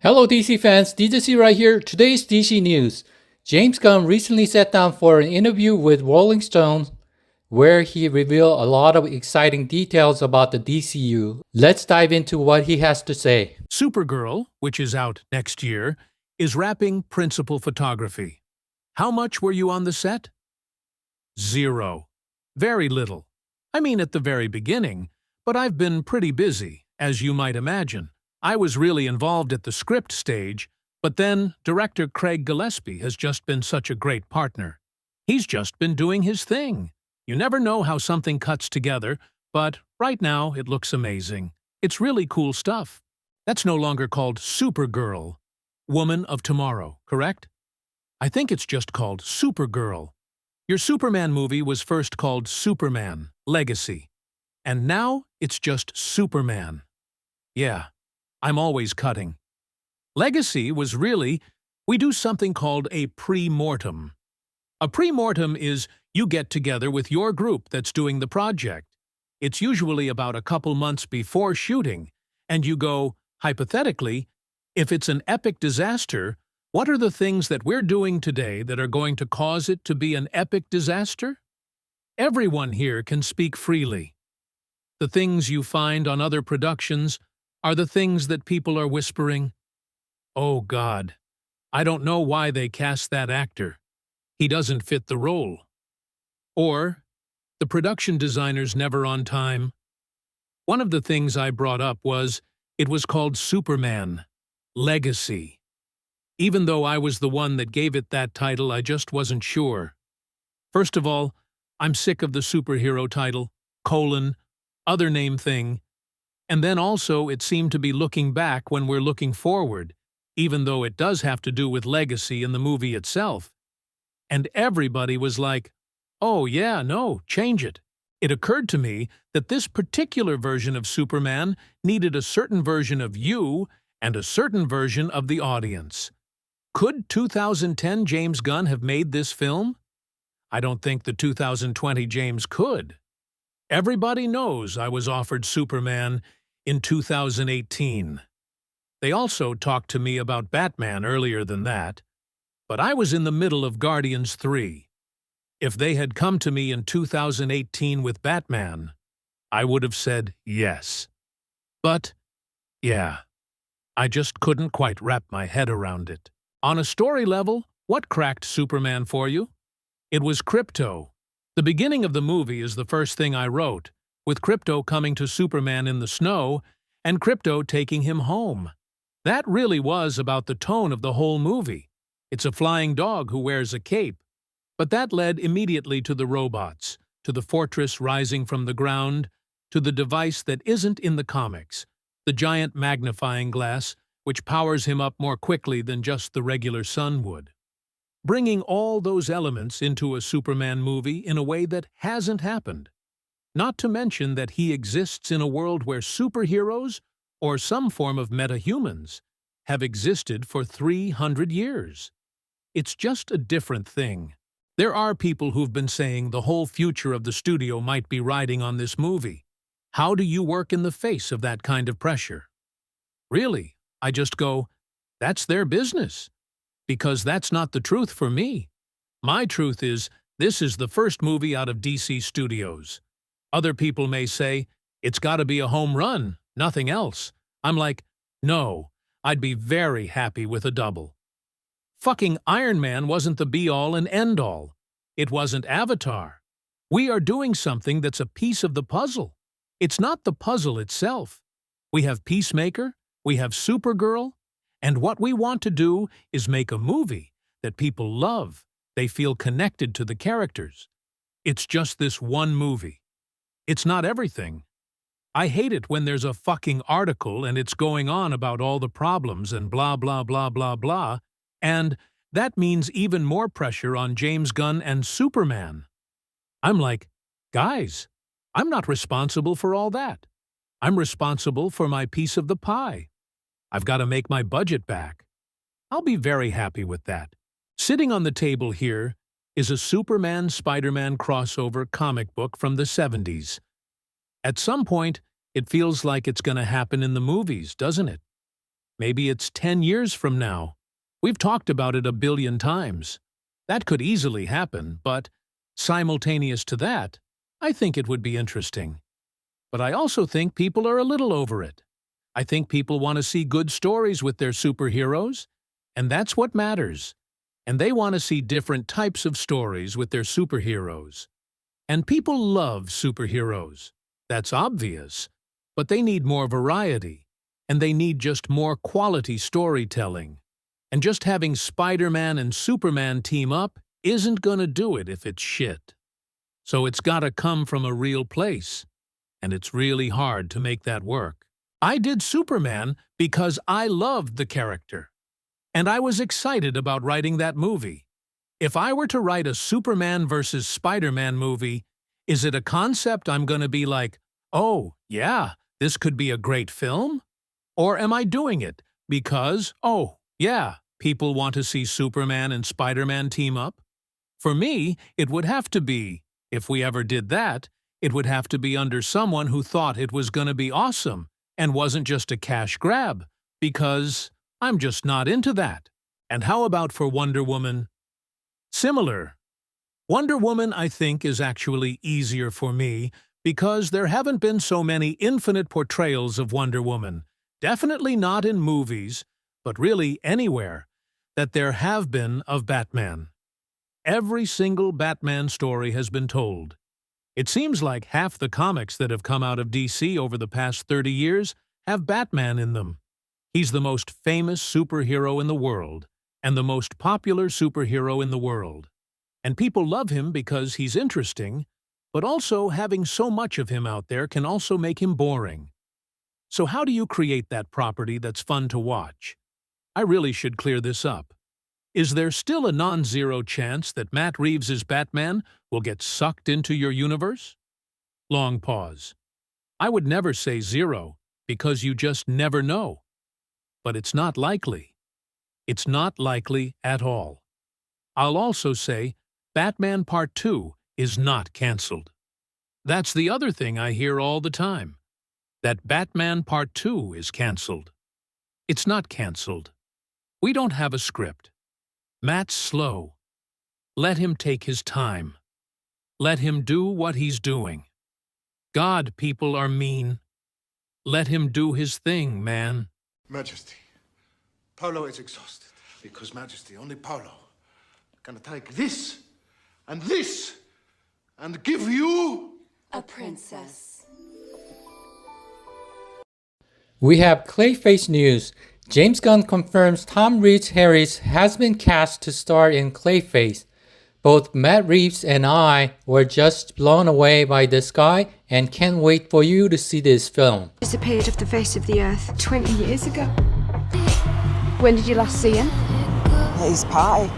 Hello DC fans, DCU right here. Today's DC news. James Gunn recently sat down for an interview with Rolling Stone where he revealed a lot of exciting details about the DCU. Let's dive into what he has to say. Supergirl, which is out next year, is wrapping principal photography. How much were you on the set? Zero. Very little. I mean at the very beginning, but I've been pretty busy, as you might imagine. I was really involved at the script stage, but then director Craig Gillespie has just been such a great partner. He's just been doing his thing. You never know how something cuts together, but right now it looks amazing. It's really cool stuff. That's no longer called Supergirl, Woman of Tomorrow, correct? I think it's just called Supergirl. Your Superman movie was first called Superman, Legacy. And now it's just Superman. Yeah, I'm always cutting. Legacy was really, we do something called a pre-mortem. A pre-mortem is you get together with your group that's doing the project. It's usually about a couple months before shooting, and you go, hypothetically, if it's an epic disaster, what are the things that we're doing today that are going to cause it to be an epic disaster? Everyone here can speak freely. The things you find on other productions are the things that people are whispering, "Oh God, I don't know why they cast that actor. He doesn't fit the role." Or, "The production designer's never on time." One of the things I brought up was, it was called Superman, Legacy. Even though I was the one that gave it that title, I just wasn't sure. First of all, I'm sick of the superhero title, other name thing, and then also it seemed to be looking back when we're looking forward, even though it does have to do with legacy in the movie itself. And everybody was like, "Oh yeah, no, change it." It occurred to me that this particular version of Superman needed a certain version of you and a certain version of the audience. Could 2010 James Gunn have made this film? I don't think the 2020 James could. Everybody knows I was offered Superman in 2018. They also talked to me about Batman earlier than that, but I was in the middle of Guardians 3. If they had come to me in 2018 with Batman, I would have said yes. But, yeah, I just couldn't quite wrap my head around it. On a story level, what cracked Superman for you? It was Krypto. The beginning of the movie is the first thing I wrote, with Krypto coming to Superman in the snow and Krypto taking him home. That really was about the tone of the whole movie. It's a flying dog who wears a cape. But that led immediately to the robots, to the fortress rising from the ground, to the device that isn't in the comics, the giant magnifying glass, which powers him up more quickly than just the regular sun would. Bringing all those elements into a Superman movie in a way that hasn't happened. Not to mention that he exists in a world where superheroes, or some form of metahumans, have existed for 300 years. It's just a different thing. There are people who've been saying the whole future of the studio might be riding on this movie. How do you work in the face of that kind of pressure? Really, I just go, that's their business. Because that's not the truth for me. My truth is, this is the first movie out of DC Studios. Other people may say, it's gotta be a home run, nothing else. I'm like, no, I'd be very happy with a double. Fucking Iron Man wasn't the be-all and end-all. It wasn't Avatar. We are doing something that's a piece of the puzzle. It's not the puzzle itself. We have Peacemaker, we have Supergirl, and what we want to do is make a movie that people love. They feel connected to the characters. It's just this one movie. It's not everything. I hate it when there's a fucking article and it's going on about all the problems and blah blah blah blah blah, and that means even more pressure on James Gunn and Superman. I'm like, guys, I'm not responsible for all that. I'm responsible for my piece of the pie. I've got to make my budget back. I'll be very happy with that. Sitting on the table here is a Superman-Spider-Man crossover comic book from the 70s. At some point, it feels like it's going to happen in the movies, doesn't it? Maybe it's 10 years from now. We've talked about it a billion times. That could easily happen, but simultaneous to that, I think it would be interesting. But I also think people are a little over it. I think people want to see good stories with their superheroes, and that's what matters. And they want to see different types of stories with their superheroes. And people love superheroes. That's obvious. But they need more variety, and they need just more quality storytelling. And just having Spider-Man and Superman team up isn't gonna do it if it's shit. So it's gotta come from a real place, and it's really hard to make that work. I did Superman because I loved the character, and I was excited about writing that movie. If I were to write a Superman versus Spider-Man movie, is it a concept I'm gonna be like, oh, yeah, this could be a great film? Or am I doing it because, oh, yeah, people want to see Superman and Spider-Man team up? For me, it would have to be, if we ever did that, it would have to be under someone who thought it was gonna be awesome and wasn't just a cash grab, because I'm just not into that. And how about for Wonder Woman? Similar. Wonder Woman, I think, is actually easier for me because there haven't been so many infinite portrayals of Wonder Woman, definitely not in movies, but really anywhere, that there have been of Batman. Every single Batman story has been told. It seems like half the comics that have come out of DC over the past 30 years have Batman in them. He's the most famous superhero in the world, and the most popular superhero in the world. And people love him because he's interesting, but also having so much of him out there can also make him boring. So how do you create that property that's fun to watch? I really should clear this up. Is there still a non-zero chance that Matt Reeves' Batman will get sucked into your universe? Long pause. I would never say zero, because you just never know. But it's not likely. It's not likely at all. I'll also say Batman Part 2 is not cancelled. That's the other thing I hear all the time, that Batman Part 2 is cancelled. It's not cancelled. We don't have a script. Matt's slow. Let him take his time. Let him do what he's doing. God, people are mean. Let him do his thing, man. Majesty, Polo is exhausted because Majesty, only Polo, can take this and give you a princess. We have Clayface news. James Gunn confirms Rhys Harries has been cast to star in Clayface. Both Matt Reeves and I were just blown away by this guy and can't wait for you to see this film. Disappeared off the face of the earth 20 years ago. When did you last see him? At his party.